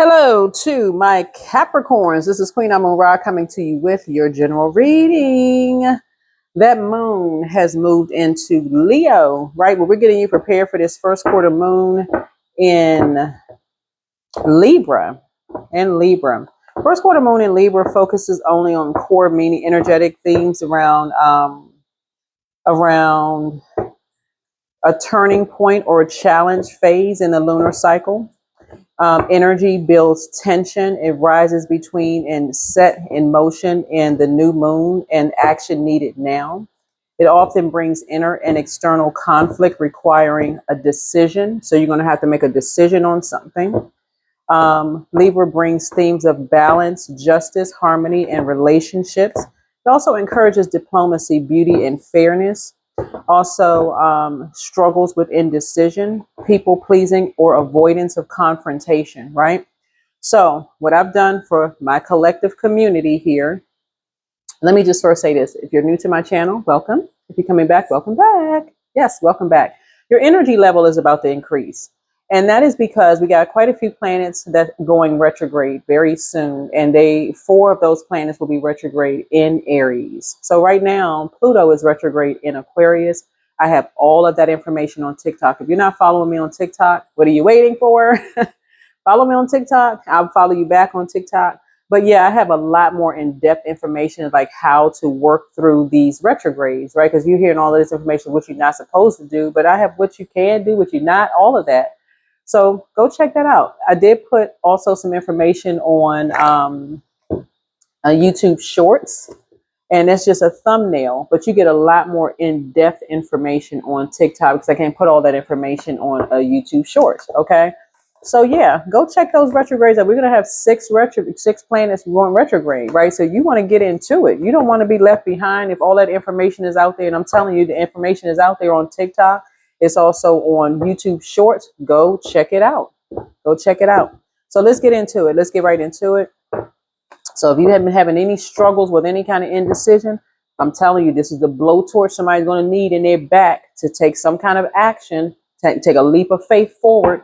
Hello to my Capricorns. This is Queen Amun Ra coming to you with your general reading. That moon has moved into Leo, right? Well, we're getting you prepared for this first quarter moon in Libra. First quarter moon in Libra focuses only on core meaning, energetic themes around a turning point or a challenge phase in the lunar cycle. Energy builds tension. It rises between and set in motion in the new moon and action needed now. It often brings inner and external conflict requiring a decision. So you're going to have to make a decision on something. Libra brings themes of balance, justice, harmony, and relationships. It also encourages diplomacy, beauty, and fairness. Also struggles with indecision, people pleasing, or avoidance of confrontation, right? So what I've done for my collective community here, let me just first say this. If you're new to my channel, welcome. If you're coming back, welcome back. Yes, welcome back. Your energy level is about to increase. And that is because we got quite a few planets that going retrograde very soon. And 4 of those planets will be retrograde in Aries. So right now, Pluto is retrograde in Aquarius. I have all of that information on TikTok. If you're not following me on TikTok, what are you waiting for? Follow me on TikTok. I'll follow you back on TikTok. But yeah, I have a lot more in-depth information like how to work through these retrogrades, right? Because you're hearing all of this information, what you're not supposed to do, but I have what you can do, what you're not, all of that. So go check that out. I did put also some information on YouTube Shorts, and that's just a thumbnail, but you get a lot more in-depth information on TikTok because I can't put all that information on a YouTube Shorts, okay? So yeah, go check those retrogrades out. We're going to have 6 planets going retrograde, right? So you want to get into it. You don't want to be left behind if all that information is out there. And I'm telling you, the information is out there on TikTok. It's also on YouTube Shorts. Go check it out. Go check it out. So let's get into it. Let's get right into it. So if you have been having any struggles with any kind of indecision, I'm telling you, this is the blowtorch somebody's going to need in their back to take some kind of action, take a leap of faith forward.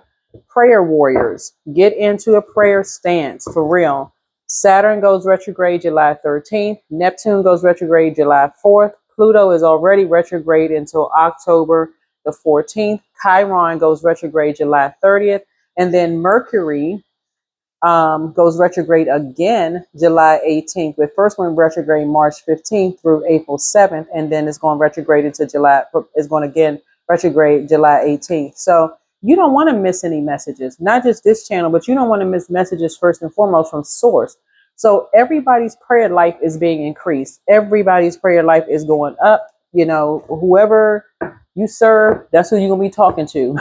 Prayer warriors, get into a prayer stance for real. Saturn goes retrograde July 13th. Neptune goes retrograde July 4th. Pluto is already retrograde until October the 14th. Chiron goes retrograde July 30th. And then Mercury goes retrograde again July 18th. With first one retrograde March 15th through April 7th. And then it's going retrograde into it's going again retrograde July 18th. So you don't want to miss any messages, not just this channel, but you don't want to miss messages first and foremost from source. So everybody's prayer life is being increased. Everybody's prayer life is going up. You know, whoever you serve, that's who you're going to be talking to.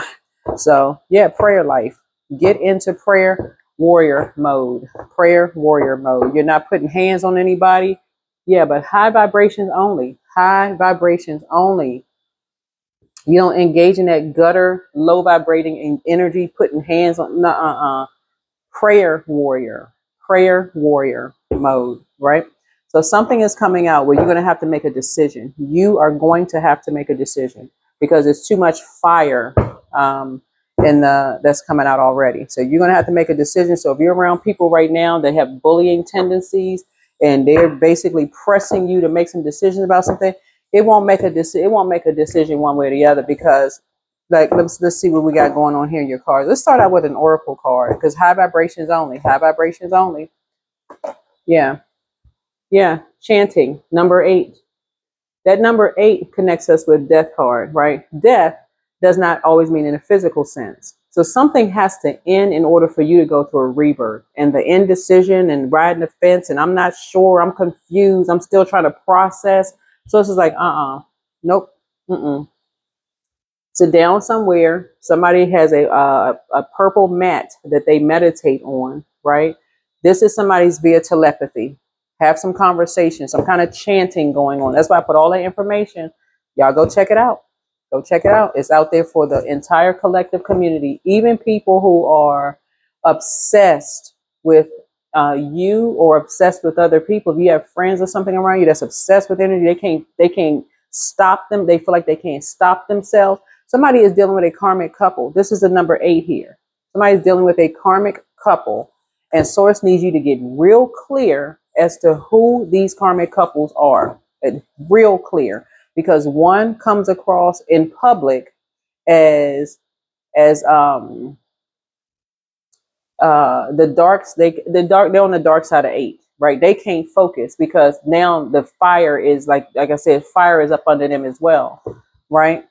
So yeah, prayer life. Get into prayer warrior mode. Prayer warrior mode. You're not putting hands on anybody. Yeah, but high vibrations only. High vibrations only. You don't engage in that gutter, low vibrating energy, putting hands on, prayer warrior mode, right? So something is coming out where you're going to have to make a decision. You are going to have to make a decision because it's too much fire that's coming out already. So you're going to have to make a decision. So if you're around people right now that have bullying tendencies and they're basically pressing you to make some decisions about something, it won't make a decision one way or the other because, like, let's see what we got going on here in your cards. Let's start out with an oracle card because high vibrations only. High vibrations only. Yeah. Chanting number 8. That number 8 connects us with death card, right? Death does not always mean in a physical sense. So something has to end in order for you to go through a rebirth. And the indecision and riding the fence, and I'm not sure, I'm confused, I'm still trying to process. So it's just like, nope, Sit down somewhere. Somebody has a purple mat that they meditate on, right? This is somebody's via telepathy. Have some conversation, some kind of chanting going on. That's why I put all that information. Y'all go check it out. Go check it out. It's out there for the entire collective community. Even people who are obsessed with you or obsessed with other people. If you have friends or something around you that's obsessed with energy, they can't stop them. They feel like they can't stop themselves. Somebody is dealing with a karmic couple. This is the number 8 here. Somebody is dealing with a karmic couple And Source needs you to get real clear as to who these karmic couples are. Real clear. Because one comes across in public as they're on the dark side of 8, right? They can't focus because now the fire is like I said, fire is up under them as well, right?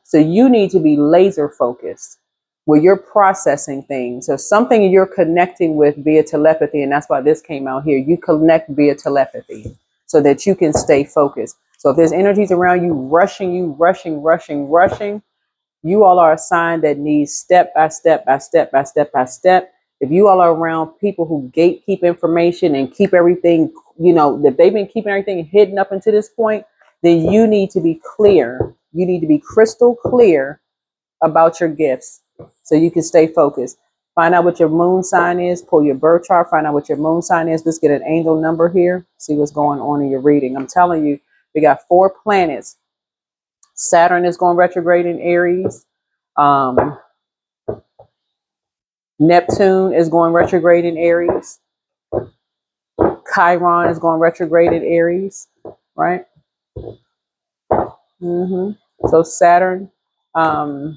So you need to be laser focused where you're processing things. So something you're connecting with via telepathy, and that's why this came out here. You connect via telepathy so that you can stay focused. So if there's energies around you, rushing, you all are a sign that needs step by step by step by step by step. If you all are around people who gatekeep information and keep everything, that they've been keeping everything hidden up until this point, then you need to be clear. You need to be crystal clear about your gifts so you can stay focused. Find out what your moon sign is, pull your birth chart, find out what your moon sign is. Let's get an angel number here, see what's going on in your reading. I'm telling you, we got 4 planets. Saturn is going retrograde in Aries. Neptune is going retrograde in Aries. Chiron is going retrograde in Aries, right? So Saturn, so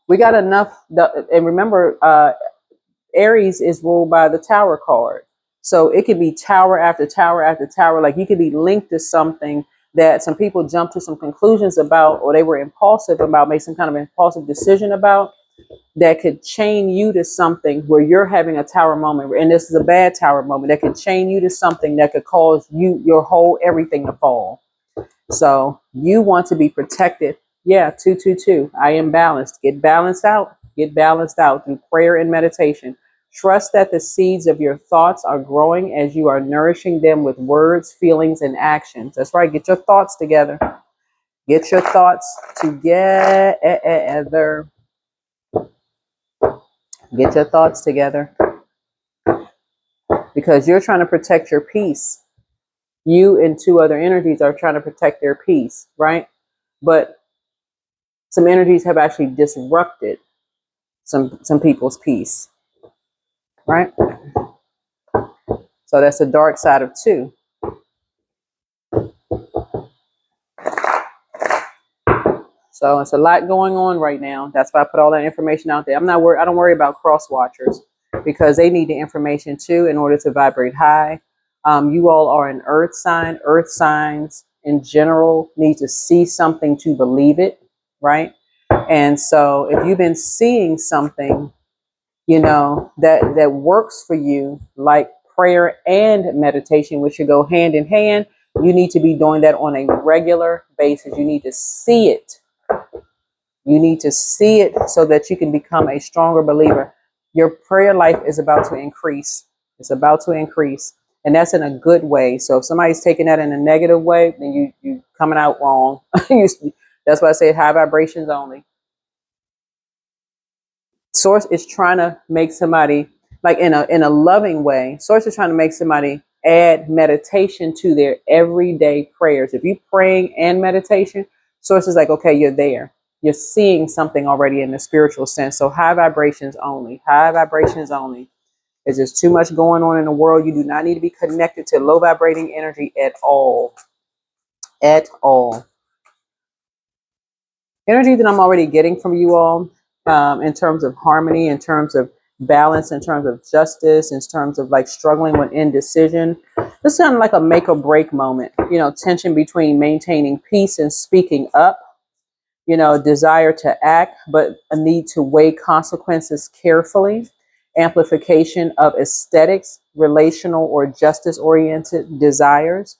we got enough. And remember, Aries is ruled by the Tower card. So it could be tower after tower after tower. Like you could be linked to something that some people jump to some conclusions about, or they were impulsive about, make some kind of impulsive decision about, that could chain you to something where you're having a tower moment. And this is a bad tower moment that could chain you to something that could cause your whole everything to fall. So you want to be protected. Yeah, 222. I am balanced. Get balanced out. Get balanced out through prayer and meditation. Trust that the seeds of your thoughts are growing as you are nourishing them with words, feelings, and actions. That's right. Get your thoughts together. Get your thoughts together. Get your thoughts together. Because you're trying to protect your peace. You and 2 other energies are trying to protect their peace, right? But some energies have actually disrupted some people's peace, right? So that's the dark side of 2. So it's a lot going on right now. That's why I put all that information out there. I'm not worried. I don't worry about cross watchers because they need the information too in order to vibrate high. You all are an earth sign. Earth signs in general need to see something to believe it, right? And so if you've been seeing something, that works for you, like prayer and meditation, which should go hand in hand, you need to be doing that on a regular basis. You need to see it. You need to see it so that you can become a stronger believer. Your prayer life is about to increase. It's about to increase. And that's in a good way. So if somebody's taking that in a negative way, then you coming out wrong. That's why I say high vibrations only. Source is trying to make somebody, like in a loving way, Source is trying to make somebody add meditation to their everyday prayers. If you're praying and meditation, Source is like, okay, you're there. You're seeing something already in the spiritual sense. So high vibrations only. High vibrations only. There's just too much going on in the world. You do not need to be connected to low vibrating energy at all. At all. Energy that I'm already getting from you all, in terms of harmony, in terms of balance, in terms of justice, in terms of like struggling with indecision. This is kind of like a make or break moment, tension between maintaining peace and speaking up, desire to act, but a need to weigh consequences carefully, amplification of aesthetics, relational or justice oriented desires.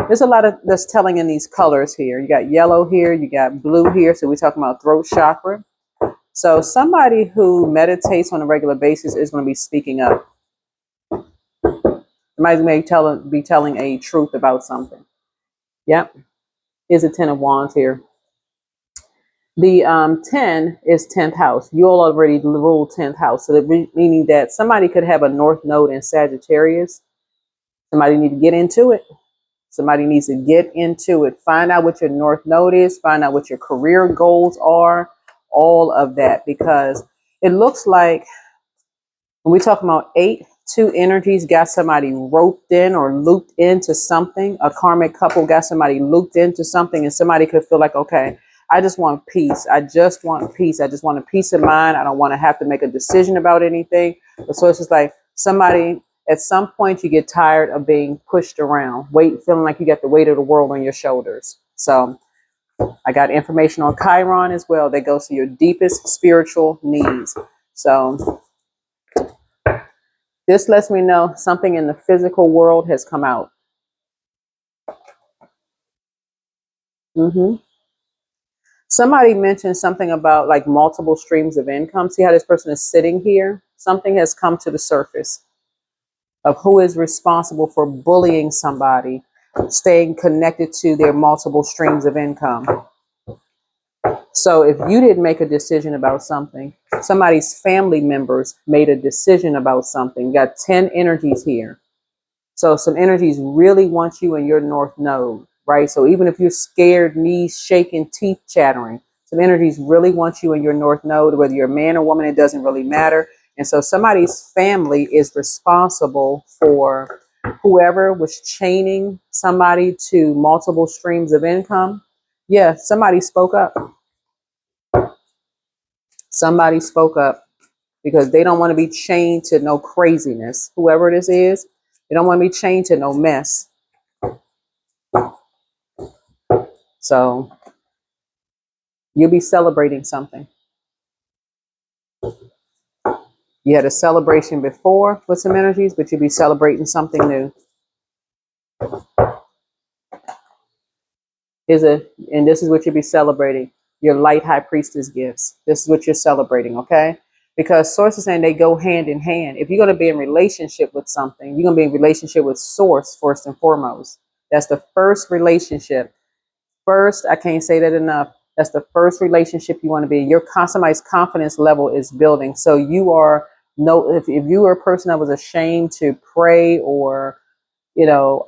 There's a lot of that's telling in these colors here. You got yellow here, you got blue here. So we're talking about throat chakra. So somebody who meditates on a regular basis is going to be speaking up. Somebody may be telling a truth about something. Yep. Here's a 10 of wands here. The 10 is 10th house. You all already rule 10th house. So meaning that somebody could have a north node in Sagittarius. Somebody need to get into it. Somebody needs to get into it. Find out what your north node is. Find out what your career goals are. All of that. Because It looks like when we talk about two energies got somebody roped in or looped into something, a karmic couple got somebody looped into something, and somebody could feel like, okay, I just want peace. I just want peace. I just want a peace of mind. I don't want to have to make a decision about anything. So it's just like somebody, at some point, you get tired of being pushed around, feeling like you got the weight of the world on your shoulders. So I got information on Chiron as well that goes to your deepest spiritual needs. So this lets me know something in the physical world has come out. hmm Somebody mentioned something about like multiple streams of income. See how this person is sitting here? Something has come to the surface of who is responsible for bullying somebody, staying connected to their multiple streams of income. So if you didn't make a decision about something, somebody's family members made a decision about something. You got 10 energies here. So some energies really want you in your north node, right? So even if you're scared, knees shaking, teeth chattering, some energies really want you in your north node, whether you're a man or woman, it doesn't really matter. And so somebody's family is responsible for whoever was chaining somebody to multiple streams of income. Yeah, somebody spoke up. Somebody spoke up because they don't want to be chained to no craziness. Whoever this is, they don't want to be chained to no mess. So you'll be celebrating something. You had a celebration before with some energies, but you'll be celebrating something new. And this is what you'll be celebrating. Your light high priestess gifts. This is what you're celebrating, okay? Because source is saying they go hand in hand. If you're going to be in relationship with something, you're going to be in relationship with source first and foremost. That's the first relationship. First, I can't say that enough. That's the first relationship you want to be in. Somebody's confidence level is building. So you are if you were a person that was ashamed to pray or, you know,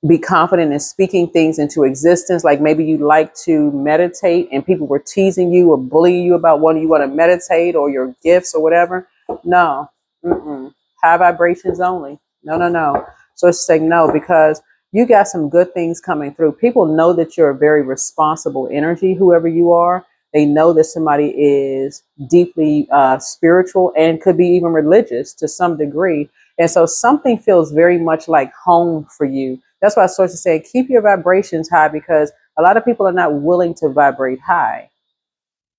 be confident in speaking things into existence, like maybe you like to meditate and people were teasing you or bullying you about whether you want to meditate or your gifts or whatever. No, high vibrations only. No, no, no. So it's saying no, because you got some good things coming through. People know that you're a very responsible energy, whoever you are. They know that somebody is deeply spiritual and could be even religious to some degree. And so something feels very much like home for you. That's why sources say keep your vibrations high, because a lot of people are not willing to vibrate high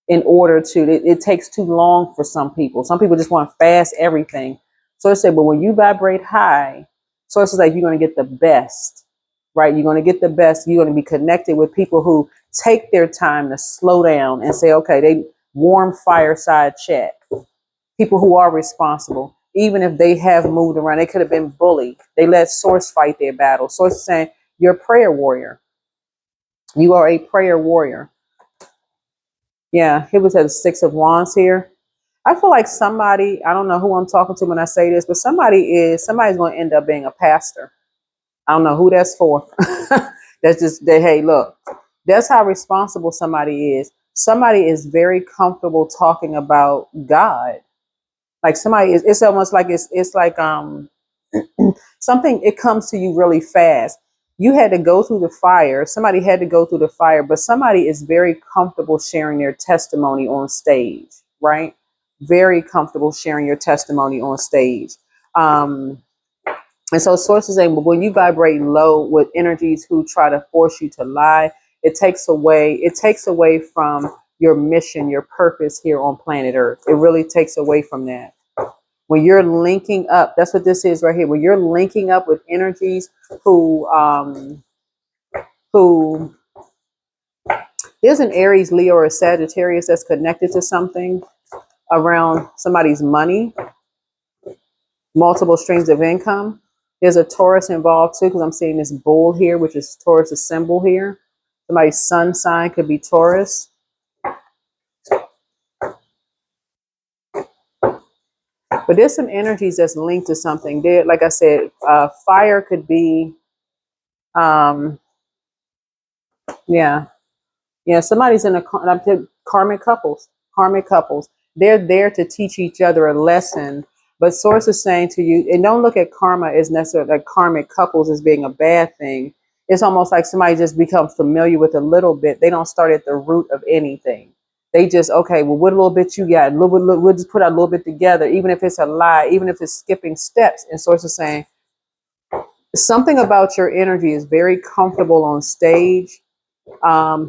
in order to, it takes too long for some people. Some people just want fast everything. So I say, but when you vibrate high, sources like you're going to get the best, right? You're going to get the best. You're going to be connected with people who take their time to slow down and say, okay, they warm fireside chat. People who are responsible, even if they have moved around, they could have been bullied. They let source fight their battle. Source is saying you're a prayer warrior. You are a prayer warrior. Yeah, it was at the 6 of Wands here. I feel like somebody, I don't know who I'm talking to when I say this, but somebody's going to end up being a pastor. I don't know who that's for. That's just that, hey, look, that's how responsible somebody is. Somebody is very comfortable talking about God. Like somebody is, it's almost like it's like something, it comes to you really fast. You had to go through the fire. Somebody had to go through the fire, but somebody is very comfortable sharing their testimony on stage, right? Very comfortable sharing your testimony on stage. And so sources saying, well, when you vibrate low with energies who try to force you to lie, it takes away from your mission, your purpose here on planet Earth. It really takes away from that. When you're linking up, that's what this is right here. When you're linking up with energies who there's an Aries, Leo, or a Sagittarius that's connected to something around somebody's money, multiple streams of income. There's a Taurus involved too, because I'm seeing this bull here, which is Taurus' symbol here. Somebody's sun sign could be Taurus. But there's some energies that's linked to something. There, like I said, fire could be, yeah, somebody's in karmic couples. Karmic couples, they're there to teach each other a lesson. But Source is saying to you, and don't look at karma as necessarily like karmic couples as being a bad thing. It's almost like somebody just becomes familiar with a little bit. They don't start at the root of anything. They just, okay, well, what little bit you got? We'll just put out a little bit together, even if it's a lie, even if it's skipping steps. And Source is saying, something about your energy is very comfortable on stage,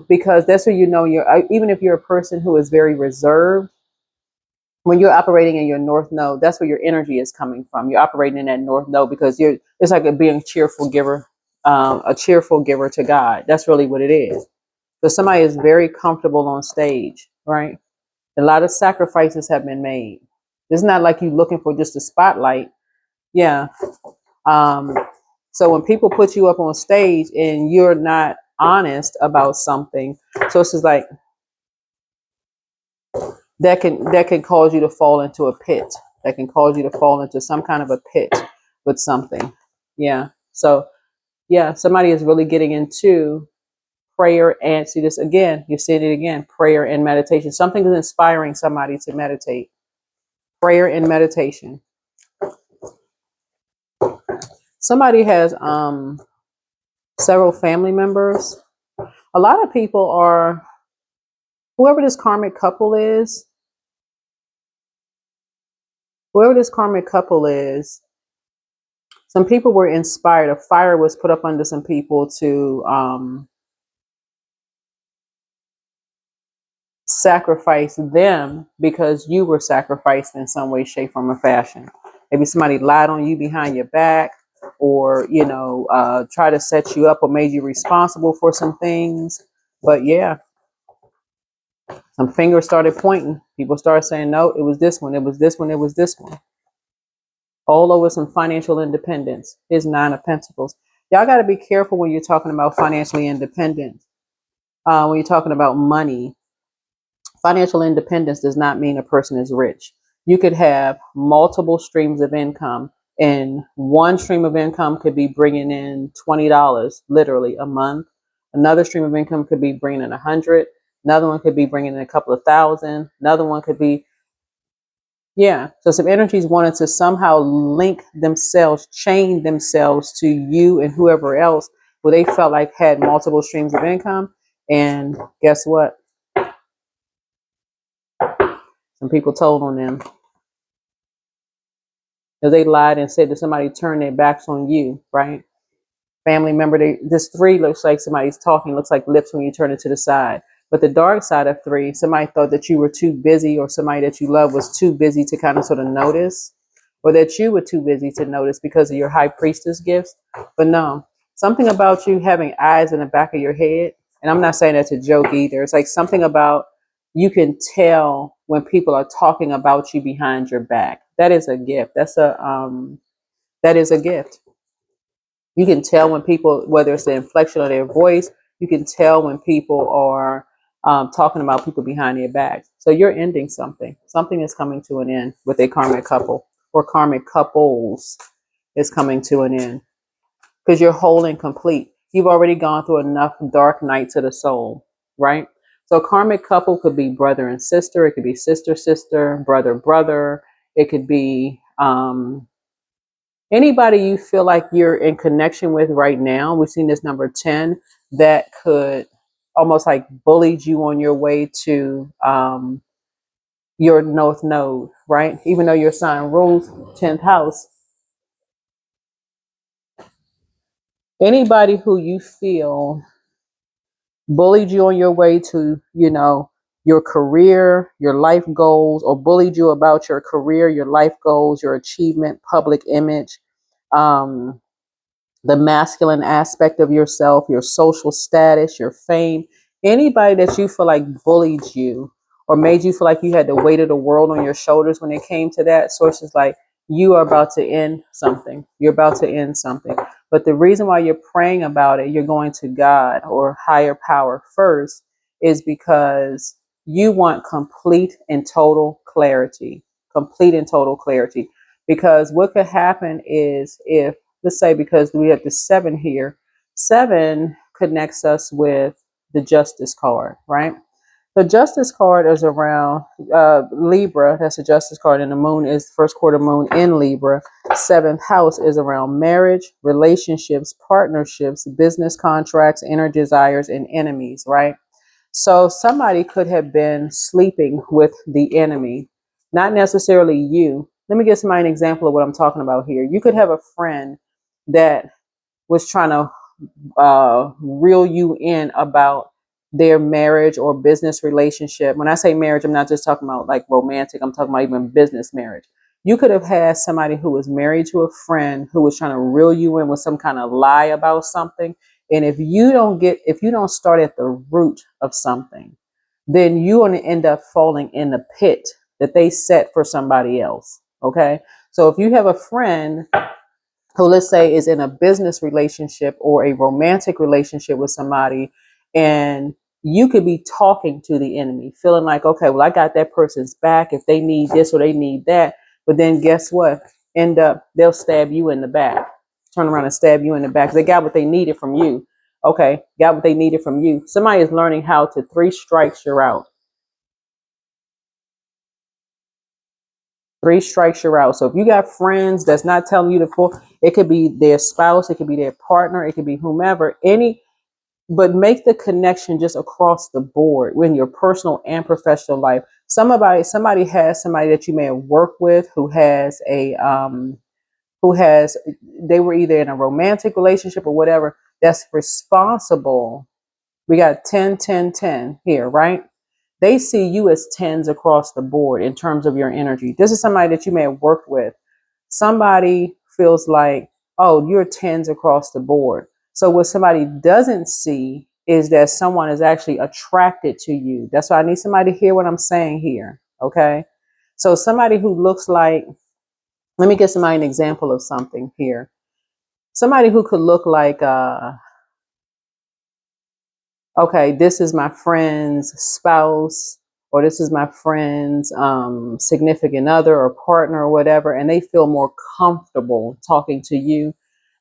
because that's where you know even if you're a person who is very reserved, when you're operating in your north node, that's where your energy is coming from. You're operating in that north node because it's like being a cheerful giver to God. That's really what it is. So somebody is very comfortable on stage, right? A lot of sacrifices have been made. It's not like you looking for just a spotlight. Yeah. Um, so when people put you up on stage and you're not honest about something, so it's just like that can cause you to fall into a pit. That can cause you to fall into some kind of a pit with something. Yeah. So yeah, somebody is really getting into prayer and see this again. You said it again, prayer and meditation. Something is inspiring somebody to meditate. Prayer and meditation. Somebody has several family members. A lot of people are, whoever this karmic couple is, some people were inspired. A fire was put up under some people to sacrifice them because you were sacrificed in some way, shape, form, or fashion. Maybe somebody lied on you behind your back, or try to set you up or made you responsible for some things. But yeah, some fingers started pointing. People started saying, no, it was this one, it was this one, it was this one. All over some financial independence. Here's Nine of Pentacles. Y'all got to be careful when you're talking about financially independent. When you're talking about money, financial independence does not mean a person is rich. You could have multiple streams of income, and one stream of income could be bringing in $20 literally a month. Another stream of income could be bringing in 100. Another one could be bringing in a couple of thousand. Another one could be, yeah. So some energies wanted to somehow link themselves, chain themselves to you and whoever else, where they felt like had multiple streams of income. And guess what? Some people told on them. Because they lied and said that somebody turned their backs on you, right? Family member, this three looks like somebody's talking, looks like lips when you turn it to the side. But the dark side of three, somebody thought that you were too busy, or somebody that you love was too busy to kind of sort of notice, or that you were too busy to notice because of your high priestess gifts. But no, something about you having eyes in the back of your head, and I'm not saying that's a joke either. It's like something about, you can tell when people are talking about you behind your back. That is a gift. That is a gift. You can tell when people, whether it's the inflection of their voice, you can tell when people are talking about people behind their backs. So you're ending something. Something is coming to an end with a karmic couple, or karmic couples is coming to an end, because you're whole and complete. You've already gone through enough dark nights of the soul, right? So karmic couple could be brother and sister. It could be sister, sister, brother, brother. It could be anybody you feel like you're in connection with right now. We've seen this number 10 that could almost like bullied you on your way to your north node, right? Even though your sign rules 10th house. Anybody who you feel bullied you on your way to, your career, your life goals, or bullied you about your career, your life goals, your achievement, public image, um, the masculine aspect of yourself, your social status, your fame, anybody that you feel like bullied you or made you feel like you had the weight of the world on your shoulders when it came to that, sources like, you are about to end something. You're about to end something. But the reason why you're praying about it, you're going to God or higher power first, is because you want complete and total clarity. Complete and total clarity. Because what could happen is, if, let's say, because we have the 7 here, 7 connects us with the justice card, right? The justice card is around Libra. That's the justice card, and the moon is first quarter moon in Libra. Seventh house is around marriage, relationships, partnerships, business contracts, inner desires, and enemies, right? So somebody could have been sleeping with the enemy, not necessarily you. Let me give somebody an example of what I'm talking about here. You could have a friend that was trying to reel you in about their marriage or business relationship. When I say marriage, I'm not just talking about like romantic, I'm talking about even business marriage. You could have had somebody who was married to a friend who was trying to reel you in with some kind of lie about something. And if you don't start at the root of something, then you're going to end up falling in the pit that they set for somebody else. Okay. So if you have a friend who, let's say, is in a business relationship or a romantic relationship with somebody, and you could be talking to the enemy, feeling like, okay, well, I got that person's back if they need this or they need that. But then guess what? They'll stab you in the back, turn around and stab you in the back. They got what they needed from you. Okay, got what they needed from you. Somebody is learning how to 3 strikes, you're out. 3 strikes, you're out. So if you got friends that's not telling you the full, it could be their spouse, it could be their partner, it could be whomever, but make the connection just across the board in your personal and professional life. Somebody has somebody that you may have worked with who has, they were either in a romantic relationship or whatever, that's responsible. We got 10, 10, 10 here, right? They see you as tens across the board in terms of your energy. This is somebody that you may have worked with. Somebody feels like, oh, you're tens across the board. So what somebody doesn't see is that someone is actually attracted to you. That's why I need somebody to hear what I'm saying here. Okay. So somebody who looks like, let me give somebody an example of something here. Somebody who could look like, okay, this is my friend's spouse, or this is my friend's significant other or partner or whatever, and they feel more comfortable talking to you,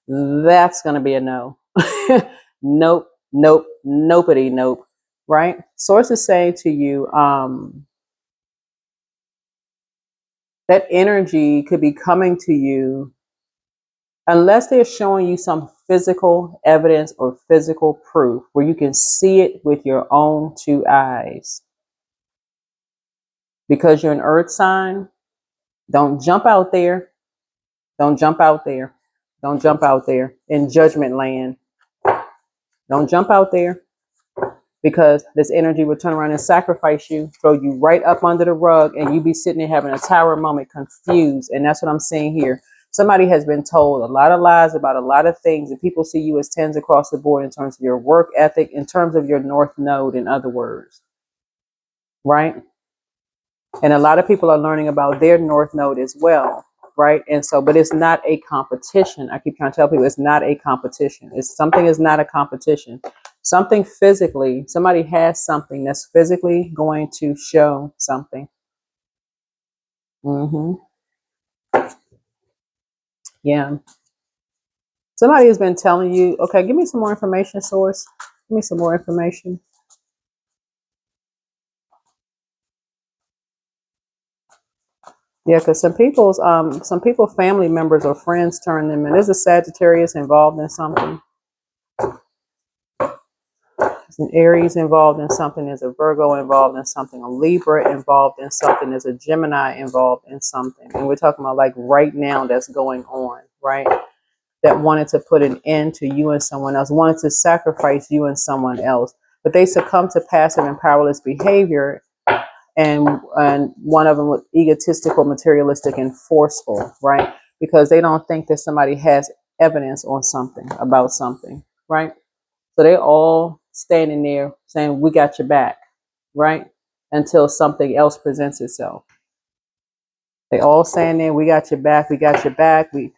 that's going to be a no. Nope, nope, nobody, nope. Right? Sources say to you, that energy could be coming to you unless they're showing you some physical evidence or physical proof where you can see it with your own 2 eyes. Because you're an earth sign, don't jump out there. Don't jump out there. Don't jump out there in judgment land. Don't jump out there because this energy will turn around and sacrifice you, throw you right up under the rug, and you be sitting there having a tower moment confused. And that's what I'm seeing here. Somebody has been told a lot of lies about a lot of things, and people see you as tens across the board in terms of your work ethic, in terms of your north node, in other words. Right? And a lot of people are learning about their north node as well, right? And so, but it's not a competition. I keep trying to tell people it's not a competition. It's something is not a competition. Something physically, somebody has something that's physically going to show something. hmm Yeah. Somebody has been telling you, okay, give me some more information, source. Give me some more information. Yeah, because some people, family members or friends turn them in. There's a Sagittarius involved in something. There's an Aries involved in something. There's a Virgo involved in something. A Libra involved in something. There's a Gemini involved in something. And we're talking about like right now that's going on, right? That wanted to put an end to you and someone else, wanted to sacrifice you and someone else. But they succumb to passive and powerless behavior, and one of them was egotistical, materialistic, and forceful, right? Because they don't think that somebody has evidence on something, about something, right? So they all standing there saying, we got your back, right? Until something else presents itself. They all saying there, we got your back, we got your back, we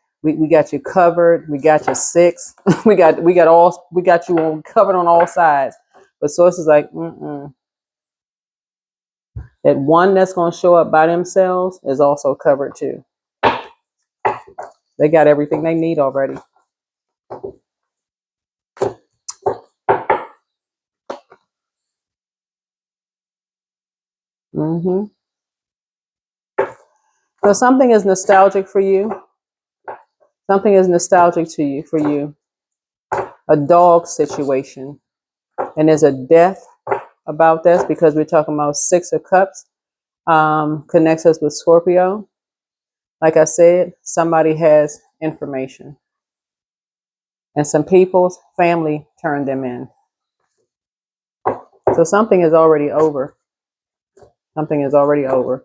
got you covered, we got your six, we got you on covered on all sides. But sources like, that one that's going to show up by themselves is also covered too. They got everything they need already. Mm-hmm. So something is nostalgic for you. Something is nostalgic to you for you. A dog situation. And there's a death about this because we're talking about Six of Cups. Connects us with Scorpio. Like I said, somebody has information. And some people's family turned them in. So something is already over. Something is already over.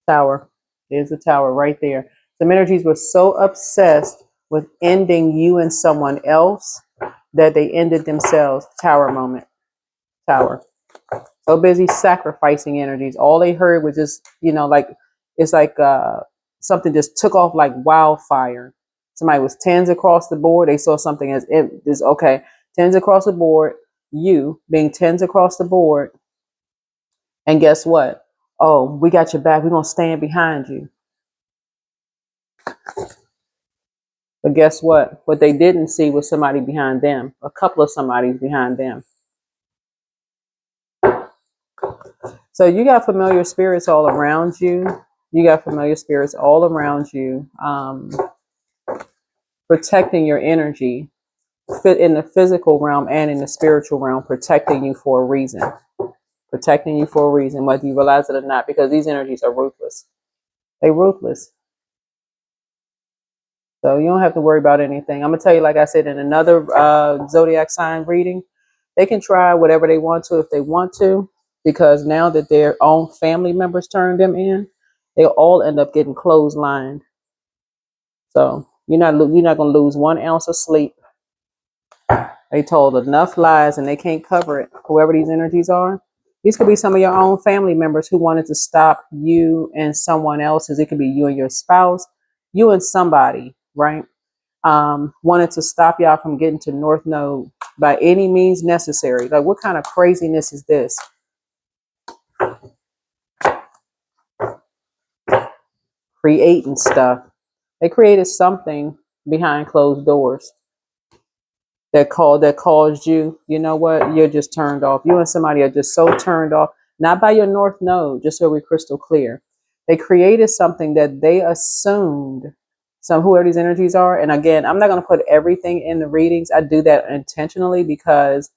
Tower. There's the tower right there. Some energies were so obsessed with ending you and someone else that they ended themselves. Tower moment. Tower. So busy sacrificing energies. All they heard was just, like, it's like something just took off like wildfire. Somebody was tens across the board. They saw something as it is okay. Tens across the board. You being tens across the board. And guess what? Oh, we got your back. We're going to stand behind you. But guess what? What they didn't see was somebody behind them. A couple of somebodies behind them. So you got familiar spirits all around you. You got familiar spirits all around you, protecting your energy, fit in the physical realm and in the spiritual realm, protecting you for a reason. Protecting you for a reason, whether you realize it or not, because these energies are ruthless. They're ruthless. So you don't have to worry about anything. I'm going to tell you, like I said, in another zodiac sign reading, they can try whatever they want to if they want to, because now that their own family members turned them in, they all end up getting clotheslined. So you're not going to lose 1 ounce of sleep. They told enough lies and they can't cover it. Whoever these energies are, these could be some of your own family members who wanted to stop you and someone else's. It could be you and your spouse, you and somebody, right? Wanted to stop y'all from getting to North Node by any means necessary. Like, what kind of craziness is this? Creating stuff. They created something behind closed doors that caused you, you know what? You're just turned off. You and somebody are just so turned off, not by your North Node, just so we're crystal clear. They created something that they assumed whoever these energies are. And again, I'm not going to put everything in the readings. I do that intentionally because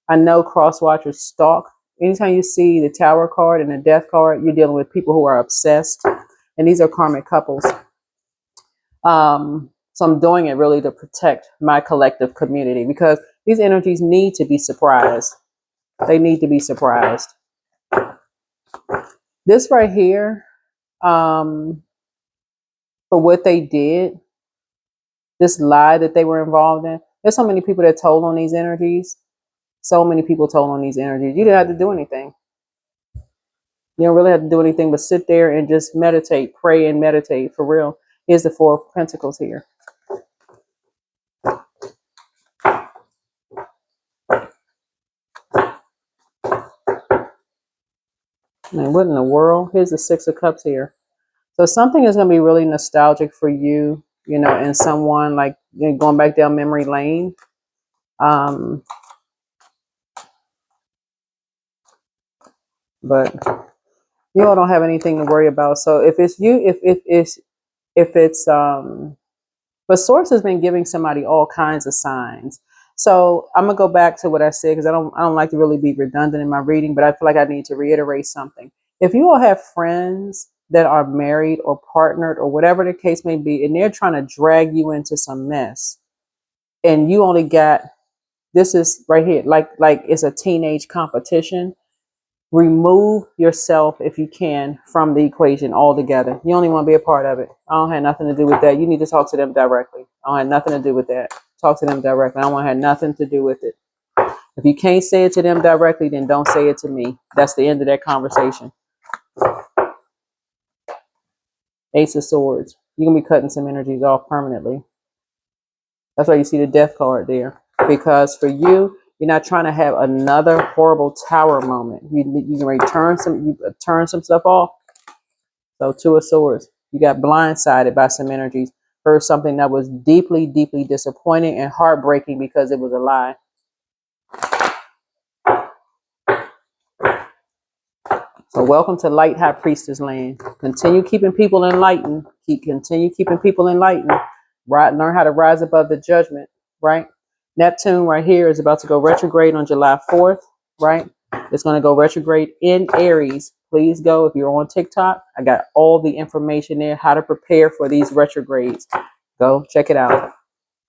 I know cross watchers stalk. Anytime you see the Tower card and the Death card, you're dealing with people who are obsessed. And these are karmic couples. So I'm doing it really to protect my collective community because these energies need to be surprised. They need to be surprised. This right here, for what they did, this lie that they were involved in, there's so many people that told on these energies. So many people told on these energies. You didn't have to do anything. You don't really have to do anything but sit there and just meditate, pray and meditate for real. Here's the Four of Pentacles here. And what in the world? Here's the Six of Cups here. So something is going to be really nostalgic for you, and someone like going back down memory lane. But you all don't have anything to worry about. So if it's you, if it's but Source has been giving somebody all kinds of signs. So I'm gonna go back to what I said because I don't like to really be redundant in my reading, but I feel like I need to reiterate something. If you all have friends that are married or partnered or whatever the case may be, and they're trying to drag you into some mess, and you only got this is right here, like it's a teenage competition. Remove yourself if you can from the equation altogether. You only want to be a part of it. I don't have nothing to do with that. You need to talk to them directly. I don't have nothing to do with that. Talk to them directly. I don't want to have nothing to do with it. If you can't say it to them directly, then don't say it to me. That's the end of that conversation. Ace of Swords. You're going to be cutting some energies off permanently. That's why you see the Death card there. Because for you, you're not trying to have another horrible Tower moment. You can turn some stuff off. So Two of Swords. You got blindsided by some energies. Heard something that was deeply, deeply disappointing and heartbreaking because it was a lie. So welcome to Light High Priestess land. Continue keeping people enlightened. Continue keeping people enlightened. Right, learn how to rise above the judgment. Right. Neptune right here is about to go retrograde on July 4th. Right. It's going to go retrograde in Aries. Please go if you're on TikTok. I got all the information there. How to prepare for these retrogrades. Go check it out.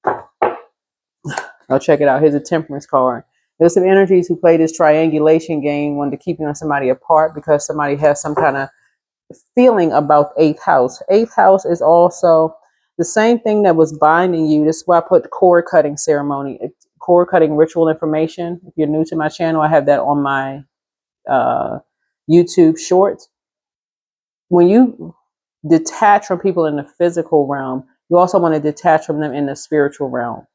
Go check it out. Here's a Temperance card. There's some energies who play this triangulation game, wanted to keep you and somebody apart because somebody has some kind of feeling about eighth house. Eighth house is also the same thing that was binding you. This is why I put cord cutting ceremony, cord cutting ritual information. If you're new to my channel, I have that on my YouTube shorts. When you detach from people in the physical realm, you also want to detach from them in the spiritual realm.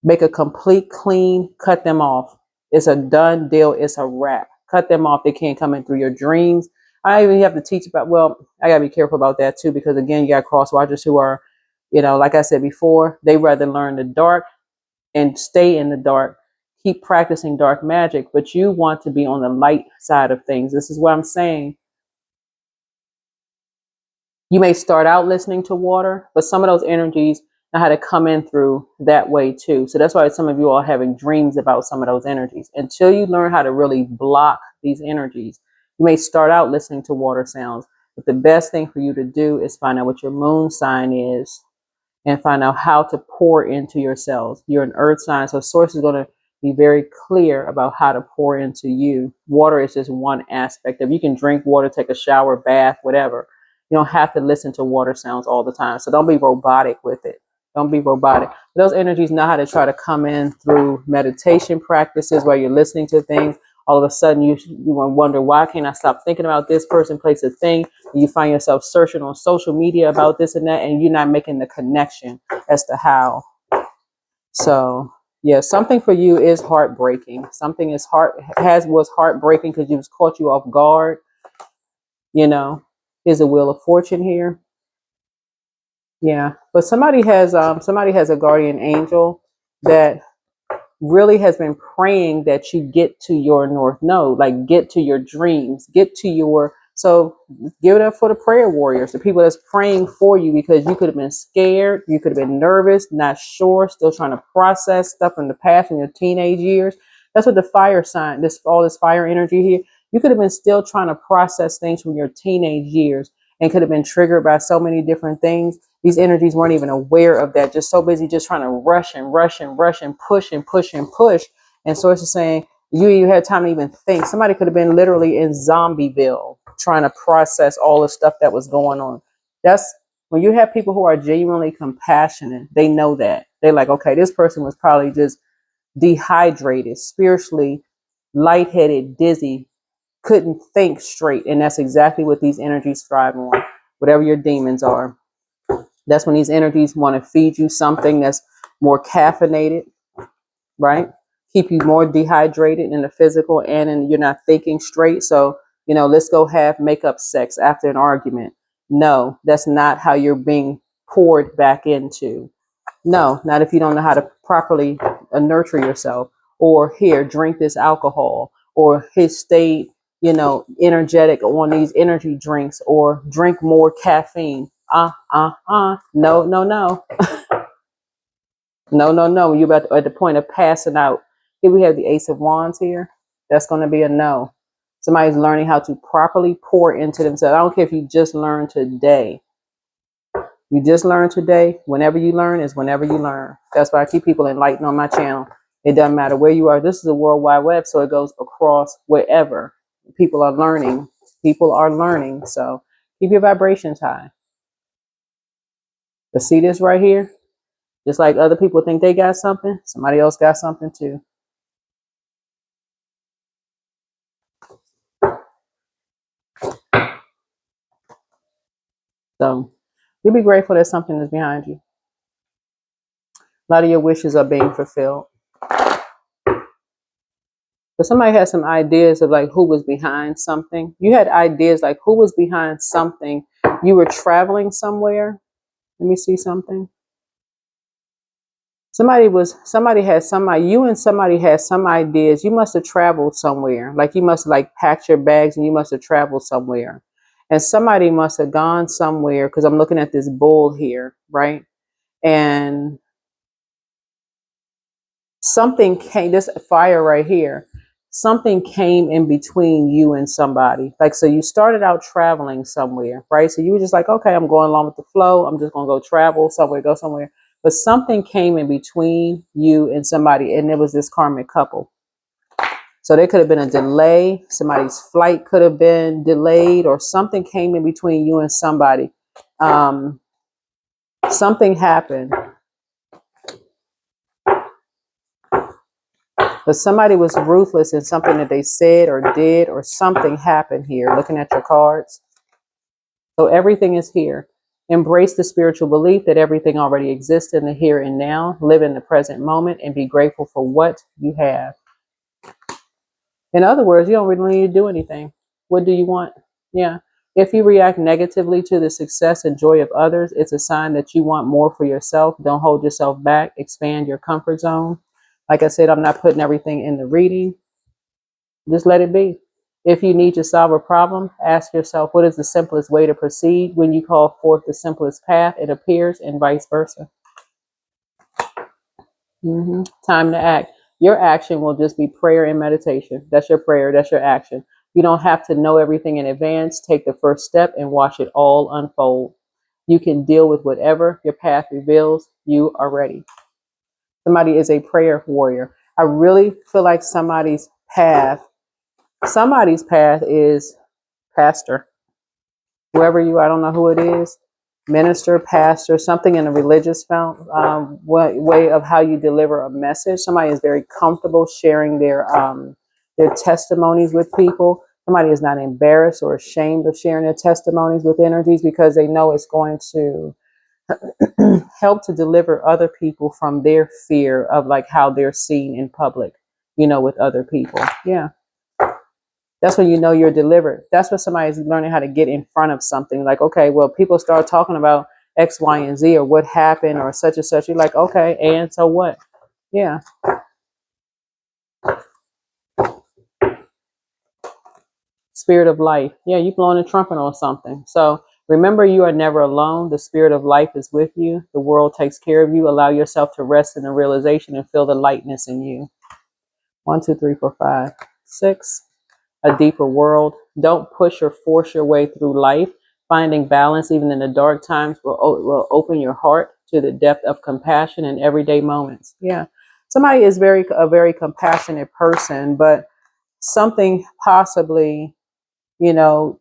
Make a complete clean, cut them off. It's a done deal. It's a wrap. Cut them off. They can't come in through your dreams. I even have to teach about, well, I got to be careful about that too, because again, you got cross watchers who are, like I said before, they rather learn the dark and stay in the dark, keep practicing dark magic, but you want to be on the light side of things. This is what I'm saying. You may start out listening to water, but some of those energies know how to come in through that way too. So that's why some of you are having dreams about some of those energies. Until you learn how to really block these energies, you may start out listening to water sounds, but the best thing for you to do is find out what your moon sign is and find out how to pour into yourselves. You're an earth sign, so source is going to be very clear about how to pour into you. Water is just one aspect of, you can drink water, take a shower, bath, whatever. You don't have to listen to water sounds all the time. So don't be robotic with it. Don't be robotic. Those energies know how to try to come in through meditation practices where you're listening to things. All of a sudden you wonder, why can't I stop thinking about this person, place, a thing? You find yourself searching on social media about this and that, and you're not making the connection as to how. So yeah, something for you is heartbreaking. Something is was heartbreaking because you was caught you off guard. Here's a wheel of fortune here. Yeah, but somebody has a guardian angel that really has been praying that you get to your north node, like get to your dreams, so give it up for the prayer warriors, the people that's praying for you, because you could have been scared, you could have been nervous, not sure, still trying to process stuff from the past in your teenage years. That's what the fire sign, all this fire energy here, you could have been still trying to process things from your teenage years and could have been triggered by so many different things. These energies weren't even aware of that, just so busy just trying to rush and rush and rush and push and push and push. And so it's just saying you had time to even think. Somebody could have been literally in Zombieville trying to process all the stuff that was going on. That's when you have people who are genuinely compassionate, they know that. They're like, okay, this person was probably just dehydrated, spiritually lightheaded, dizzy, couldn't think straight. And that's exactly what these energies thrive on, whatever your demons are. That's when these energies want to feed you something that's more caffeinated, right? Keep you more dehydrated in the physical and you're not thinking straight. So, let's go have makeup sex after an argument. No, that's not how you're being poured back into. No, not if you don't know how to properly nurture yourself. Or here, drink this alcohol. Or here, stay, energetic on these energy drinks. Or drink more caffeine. No, no, no. No, no, no. You're at the point of passing out. Here we have the Ace of Wands here. That's going to be a no. Somebody's learning how to properly pour into themselves. I don't care if you just learned today. You just learned today. Whenever you learn is whenever you learn. That's why I keep people enlightened on my channel. It doesn't matter where you are. This is a World Wide Web, so it goes across wherever. People are learning. People are learning. So keep your vibrations high. But see this right here? Just like other people think they got something, somebody else got something too. So you'll be grateful that something is behind you. A lot of your wishes are being fulfilled. But somebody had some ideas of like who was behind something. You had ideas like who was behind something. You were traveling somewhere. Let me see something. Somebody had you and somebody had some ideas. You must have traveled somewhere. Like you must have like packed your bags and you must have traveled somewhere. And somebody must have gone somewhere, because I'm looking at this bull here, right? And something came, this fire right here, something came in between you and somebody. Like, so you started out traveling somewhere, right? So you were just like, okay, I'm going along with the flow. I'm just going to go travel somewhere, go somewhere. But something came in between you and somebody, and it was this karmic couple. So there could have been a delay. Somebody's flight could have been delayed, or something came in between you and somebody. Something happened. But somebody was ruthless in something that they said or did, or something happened here. Looking at your cards. So everything is here. Embrace the spiritual belief that everything already exists in the here and now. Live in the present moment and be grateful for what you have. In other words, you don't really need to do anything. What do you want? Yeah. If you react negatively to the success and joy of others, it's a sign that you want more for yourself. Don't hold yourself back. Expand your comfort zone. Like I said, I'm not putting everything in the reading. Just let it be. If you need to solve a problem, ask yourself, what is the simplest way to proceed? When you call forth the simplest path, it appears, and vice versa. Time to act. Your action will just be prayer and meditation. That's your prayer. That's your action. You don't have to know everything in advance. Take the first step and watch it all unfold. You can deal with whatever your path reveals. You are ready. Somebody is a prayer warrior. I really feel like somebody's path is pastor. Whoever you, I don't know who it is, minister, pastor, something in a religious way of how you deliver a message. Somebody is very comfortable sharing their testimonies with people. Somebody is not embarrassed or ashamed of sharing their testimonies with energies, because they know it's going to help to deliver other people from their fear of like how they're seen in public, with other people. Yeah. That's when you know you're delivered. That's when somebody's learning how to get in front of something. Like, okay, well, people start talking about X, Y, and Z, or what happened, or such and such. You're like, okay, and so what? Yeah. Spirit of life. Yeah, you blowing a trumpet or something. So remember, you are never alone. The spirit of life is with you. The world takes care of you. Allow yourself to rest in the realization and feel the lightness in you. 1, 2, 3, 4, 5, 6. A deeper world. Don't push or force your way through life. Finding balance even in the dark times will open your heart to the depth of compassion in everyday moments. Yeah. Somebody is a very compassionate person, but something possibly, you know,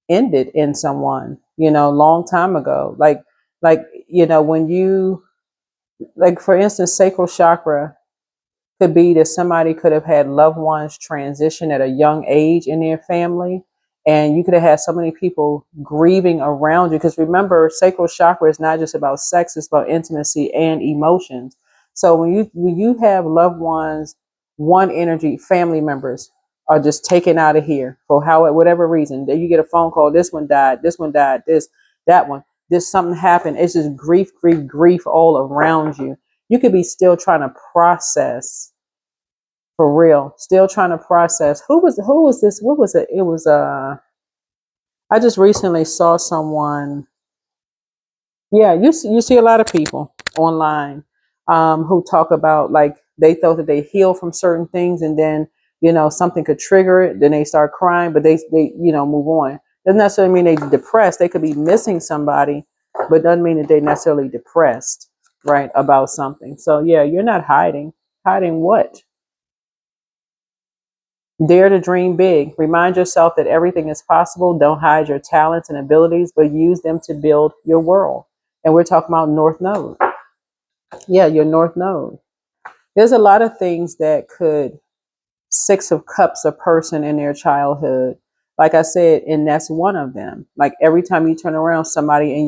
ended in someone, long time ago. When you, like, for instance, sacral chakra could be that somebody could have had loved ones transition at a young age in their family, and you could have had so many people grieving around you. Because remember, sacral chakra is not just about sex; it's about intimacy and emotions. So when you have loved ones, one energy, family members are just taken out of here for whatever reason. Then you get a phone call. This one died. This one died. That one. This something happened. It's just grief, grief, grief all around you. You could be still trying to process, for real, still trying to process who was this, what was it, I just recently saw someone. Yeah, you see a lot of people online who talk about, like, they thought that they healed from certain things, and then something could trigger it, then they start crying, but they move on. Doesn't necessarily mean they're depressed. They could be missing somebody, but doesn't mean that they're necessarily depressed, right, about something. So yeah, you're not hiding what. Dare to dream big. Remind yourself that everything is possible. Don't hide your talents and abilities, but use them to build your world. And we're talking about North Node. Yeah, your North Node. There's a lot of things that could Six of Cups a person in their childhood. Like I said, and that's one of them. Like every time you turn around, somebody in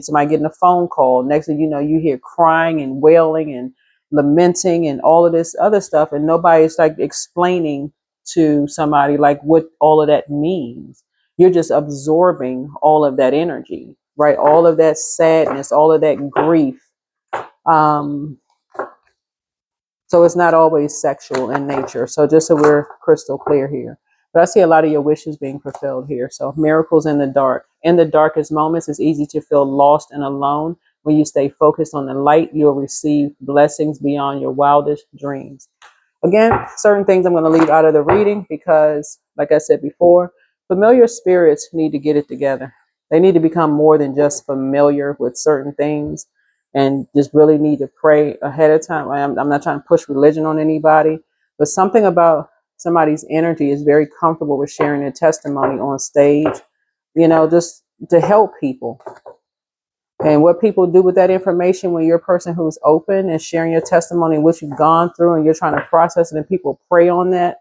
somebody getting a phone call. Next thing you know, you hear crying and wailing and lamenting and all of this other stuff, and nobody's like explaining to somebody like what all of that means. You're just absorbing all of that energy, right? All of that sadness, all of that grief. Um, So it's not always sexual in nature. So just so we're crystal clear here. But I see a lot of your wishes being fulfilled here. So miracles in the dark. In the darkest moments, it's easy to feel lost and alone. When you stay focused on the light, you'll receive blessings beyond your wildest dreams. Again, certain things I'm going to leave out of the reading because, like I said before, familiar spirits need to get it together. They need to become more than just familiar with certain things and just really need to pray ahead of time. I'm not trying to push religion on anybody, but something about somebody's energy is very comfortable with sharing their testimony on stage, just to help people. And what people do with that information when you're a person who's open and sharing your testimony, what you've gone through, and you're trying to process it, and people prey on that,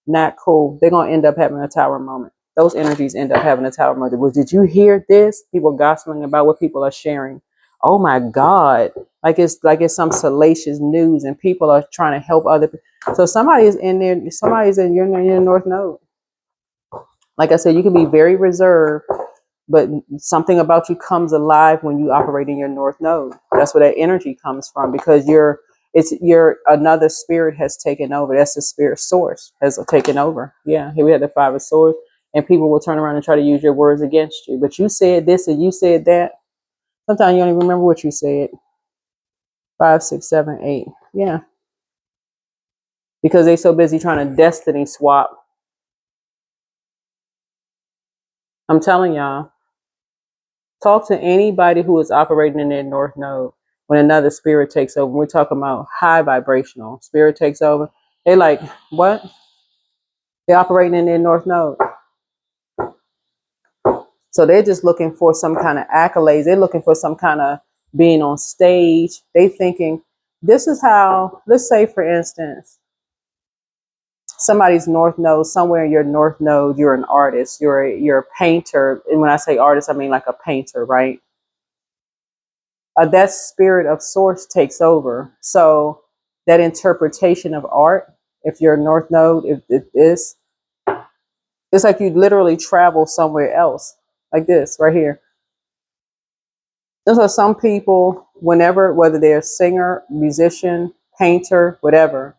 not cool. They're going to end up having a tower moment. Those energies end up having a tower moment. Well, did you hear this? People gossiping about what people are sharing. Oh my God. Like it's some salacious news, and people are trying to help other people. So somebody's in there, somebody's in your North Node. Like I said, you can be very reserved, but something about you comes alive when you operate in your North Node. That's where that energy comes from, because your another spirit has taken over. That's the spirit source has taken over. Yeah, here we have the Five of Swords, and people will turn around and try to use your words against you. But you said this and you said that. Sometimes you don't even remember what you said. 5, 6, 7, 8. Yeah, because they're so busy trying to destiny swap. I'm telling y'all. Talk to anybody who is operating in their North Node when another spirit takes over. We're talking about high vibrational. Spirit takes over. They like, what? They're operating in their North Node. So they're just looking for some kind of accolades. They're looking for some kind of being on stage. They thinking, this is how, let's say, for instance, somebody's North Node, somewhere in your North Node, you're an artist, you're a painter. And when I say artist, I mean like a painter, right? That spirit of source takes over. So that interpretation of art, if you're a North Node, if it is, it's like you literally travel somewhere else, like this right here. And so some people, whether they're a singer, musician, painter, whatever,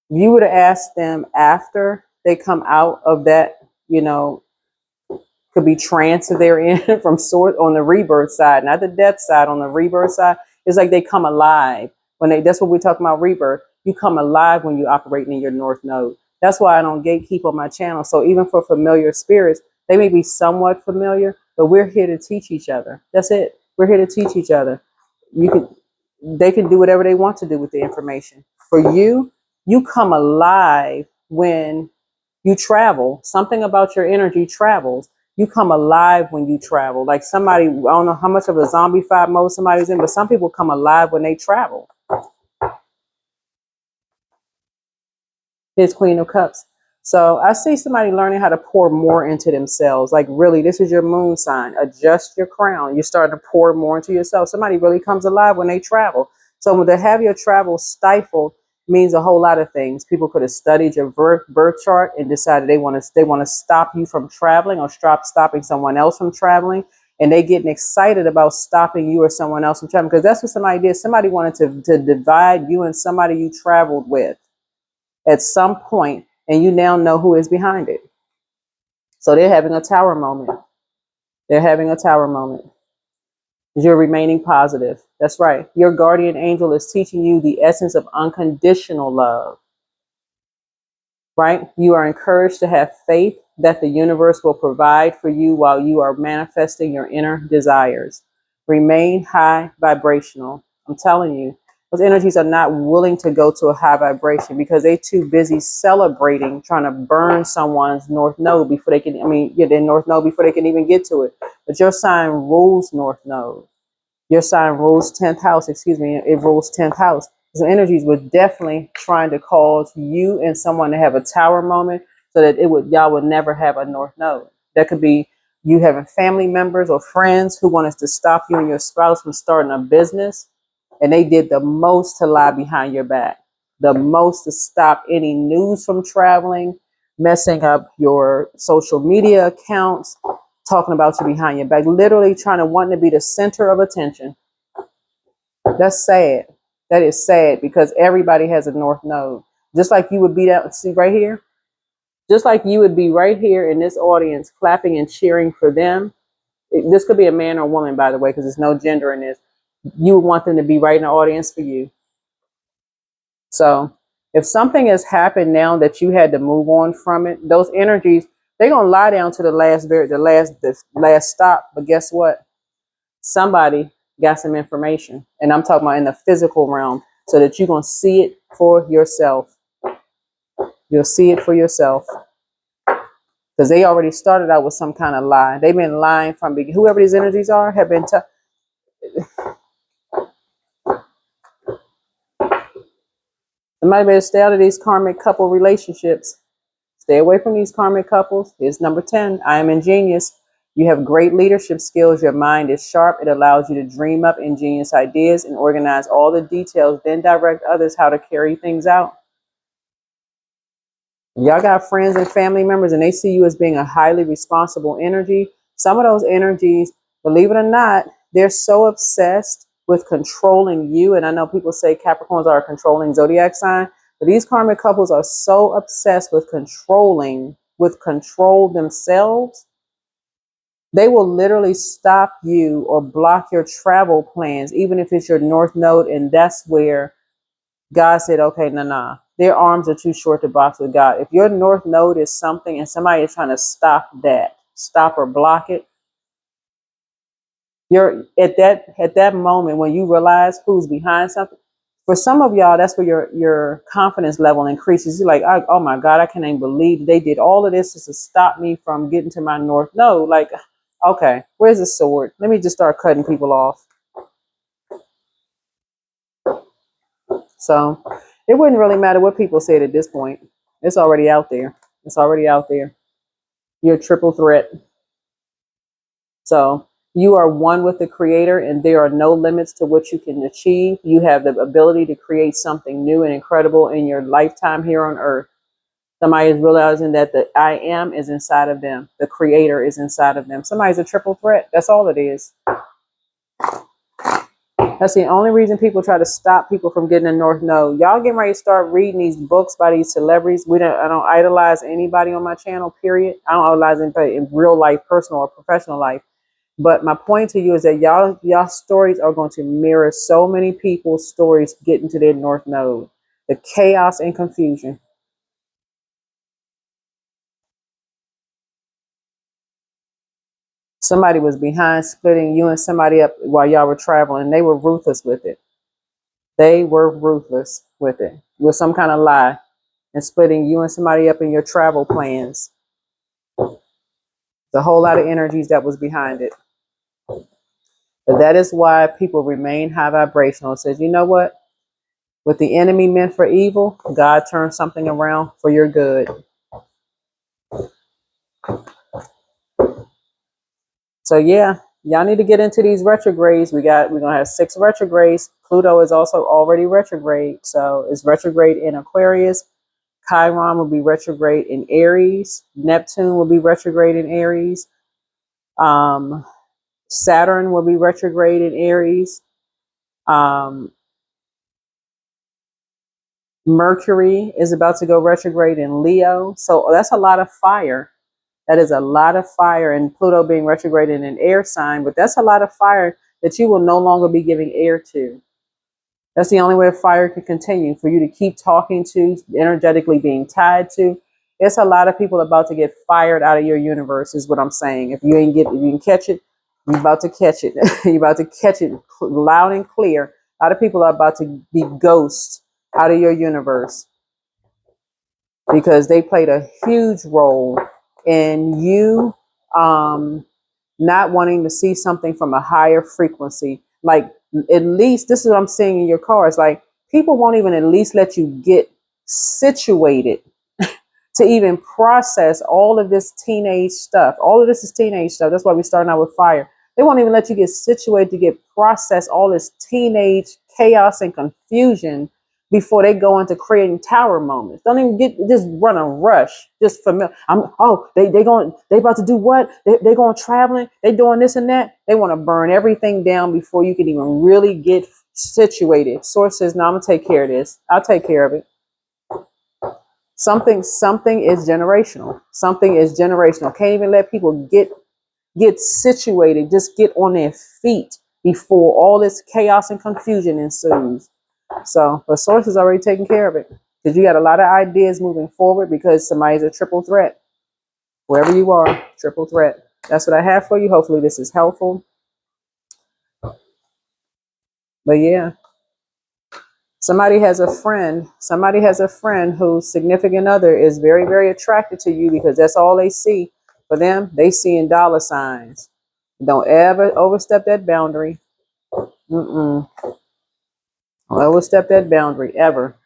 you would ask them after they come out of that, could be trance if they're in from source on the rebirth side, not the death side. On the rebirth side, it's like they come alive that's what we're talking about, rebirth. You come alive when you operate in your North Node. That's why I don't gatekeep on my channel. So even for familiar spirits, they may be somewhat familiar, but we're here to teach each other. That's it. We're here to teach each other. They can do whatever they want to do with the information. For you, you come alive when you travel. Something about your energy travels. You come alive when you travel. Like somebody, I don't know how much of a zombie-fied mode somebody's in, but some people come alive when they travel. Here's Queen of Cups. So I see somebody learning how to pour more into themselves. Like really, this is your moon sign. Adjust your crown. You're starting to pour more into yourself. Somebody really comes alive when they travel. So to have your travel stifled means a whole lot of things. People could have studied your birth chart and decided they want to stop you from traveling, or stopping someone else from traveling. And they getting excited about stopping you or someone else from traveling, because that's what somebody did. Somebody wanted to divide you and somebody you traveled with at some point, and you now know who is behind it. So they're having a tower moment. They're having a tower moment. You're remaining positive. That's right. Your guardian angel is teaching you the essence of unconditional love, right? You are encouraged to have faith that the universe will provide for you while you are manifesting your inner desires. Remain high vibrational. I'm telling you, those energies are not willing to go to a high vibration because they're too busy celebrating, trying to burn someone's North Node before they can, their North Node before they can even get to it. But your sign rules North Node. Your sign rules 10th house, it rules 10th house. So energies were definitely trying to cause you and someone to have a tower moment so that y'all would never have a North Node. That could be you having family members or friends who wanted to stop you and your spouse from starting a business, and they did the most to lie behind your back, the most to stop any news from traveling, messing up your social media accounts, talking about you behind your back, literally wanting to be the center of attention. That's sad. That is sad because everybody has a north node. Just like you would be that, see right here, just like you would be right here in this audience clapping and cheering for them. This could be a man or a woman, by the way, because there's no gender in this. You would want them to be right in the audience for you. So if something has happened now that you had to move on from it, those energies, they're gonna lie down to the last stop. But guess what? Somebody got some information, and I'm talking about in the physical realm, so that you're gonna see it for yourself. You'll see it for yourself because they already started out with some kind of lie. They've been lying from whoever these energies are have been. Somebody better stay out of these karmic couple relationships. Stay away from these karmic couples. Here's number 10. I am ingenious. You have great leadership skills. Your mind is sharp. It allows you to dream up ingenious ideas and organize all the details, then direct others how to carry things out. Y'all got friends and family members and they see you as being a highly responsible energy. Some of those energies, believe it or not, they're so obsessed with controlling you. And I know people say Capricorns are a controlling zodiac sign, but these karmic couples are so obsessed with control themselves. They will literally stop you or block your travel plans, even if it's your north node. And that's where God said, okay, nah. Their arms are too short to box with God. If your north node is something and somebody is trying to stop or block it, you're at that moment when you realize who's behind something. For some of y'all, that's where your confidence level increases. You're like, oh my God, I can't even believe they did all of this just to stop me from getting to my north node. Like, okay, where's the sword? Let me just start cutting people off. So it wouldn't really matter what people said at this point. It's already out there. It's already out there. You're a triple threat. So you are one with the creator and there are no limits to what you can achieve. You have the ability to create something new and incredible in your lifetime here on earth. Somebody is realizing that the I am is inside of them. The creator is inside of them. Somebody's a triple threat. That's all it is. That's the only reason people try to stop people from getting a north node. Y'all getting ready to start reading these books by these celebrities. I don't idolize anybody on my channel, period. I don't idolize anybody in real life, personal or professional life. But my point to you is that y'all stories are going to mirror so many people's stories getting to their north node. The chaos and confusion. Somebody was behind splitting you and somebody up while y'all were traveling. They were ruthless with it. They were ruthless with it. With some kind of lie and splitting you and somebody up in your travel plans. There's a whole lot of energies that was behind it. But that is why people remain high vibrational. It says, you know what? What the enemy meant for evil, God turned something around for your good. So yeah, y'all need to get into these retrogrades. We're gonna have 6 retrogrades. Pluto is also already retrograde. So it's retrograde in Aquarius. Chiron will be retrograde in Aries. Neptune will be retrograde in Aries. Saturn will be retrograde in Aries. Mercury is about to go retrograde in Leo. So that's a lot of fire. That is a lot of fire, and Pluto being retrograde in an air sign, but that's a lot of fire that you will no longer be giving air to. That's the only way fire can continue, for you to keep talking to, energetically being tied to. It's a lot of people about to get fired out of your universe, is what I'm saying. If you can catch it, you're about to catch it. You're about to catch it loud and clear. A lot of people are about to be ghosts out of your universe because they played a huge role in you not wanting to see something from a higher frequency. Like, at least this is what I'm seeing in your cards. Like, people won't even at least let you get situated to even process all of this teenage stuff. All of this is teenage stuff. That's why we're starting out with fire. They won't even let you get situated to get process all this teenage chaos and confusion before they go into creating tower moments. Don't even just run a rush. Just familiar. They about to do what? They going traveling. They doing this and that. They want to burn everything down before you can even really get situated. Source says, no, I'm gonna take care of this. I'll take care of it. Something is generational. Something is generational. Can't even let people get situated, just get on their feet before all this chaos and confusion ensues. So, but source is already taking care of it, because you got a lot of ideas moving forward, because somebody's a triple threat. Wherever you are, triple threat. That's what I have for you. Hopefully this is helpful. But yeah, somebody has a friend whose significant other is very, very attracted to you, because that's all they see. For them, they see in dollar signs. Don't ever overstep that boundary. Don't overstep that boundary, ever.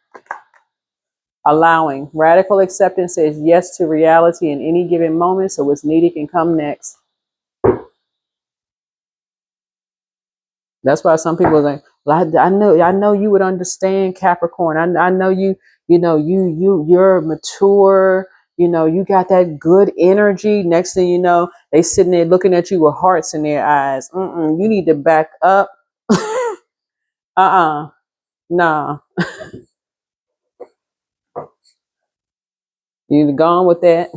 Allowing. Radical acceptance says yes to reality in any given moment, so what's needed can come next. That's why some people are like, well, I know you would understand, Capricorn. I know you're mature. You got that good energy. Next thing you know, they sitting there looking at you with hearts in their eyes. You need to back up. Nah. You've gone with that.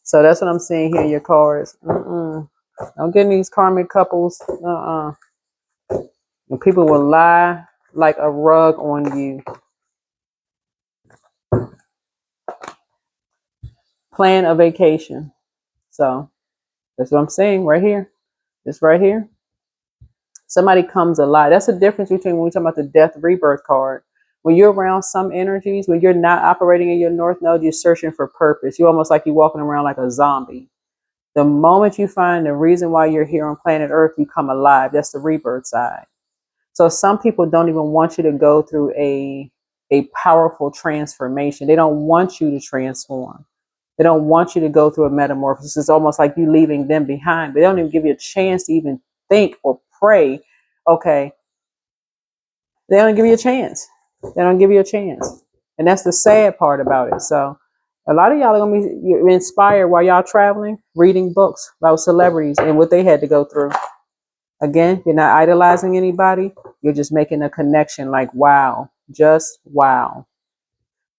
So that's what I'm seeing here in your cards. Don't get in these karmic couples. And people will lie like a rug on you. Plan a vacation. So that's what I'm saying right here. This right here. Somebody comes alive. That's the difference between when we talk about the death rebirth card. When you're around some energies, when you're not operating in your north node, you're searching for purpose. You're almost like you're walking around like a zombie. The moment you find the reason why you're here on planet Earth, you come alive. That's the rebirth side. So some people don't even want you to go through a powerful transformation. They don't want you to transform. They don't want you to go through a metamorphosis. It's almost like you leaving them behind. They don't even give you a chance to even think or pray. Okay. They don't give you a chance. They don't give you a chance. And that's the sad part about it. So a lot of y'all are going to be inspired while y'all traveling, reading books about celebrities and what they had to go through. Again, you're not idolizing anybody. You're just making a connection like, wow, just wow.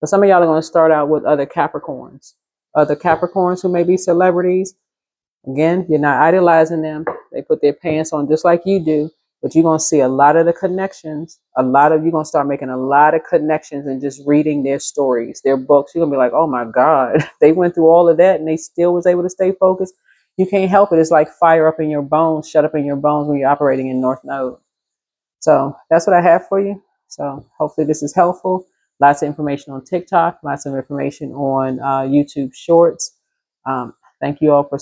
But some of y'all are going to start out with other Capricorns who may be celebrities. Again, you're not idolizing them. They put their pants on just like you do. But you're going to see a lot of the connections. You're going to start making a lot of connections and just reading their stories, their books. You're going to be like, oh my God, they went through all of that and they still was able to stay focused. You can't help it. It's like fire up in your bones, shut up in your bones when you're operating in North Node. So that's what I have for you. So hopefully this is helpful. Lots of information on TikTok, lots of information on YouTube Shorts. Thank you all for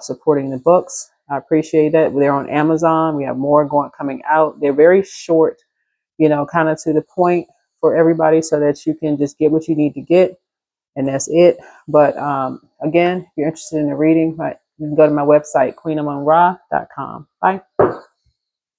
supporting the books. I appreciate that. They're on Amazon. We have more coming out. They're very short, kind of to the point for everybody, so that you can just get what you need to get, and that's it. But again, if you're interested in the reading, you can go to my website, queenamunra.com. Bye.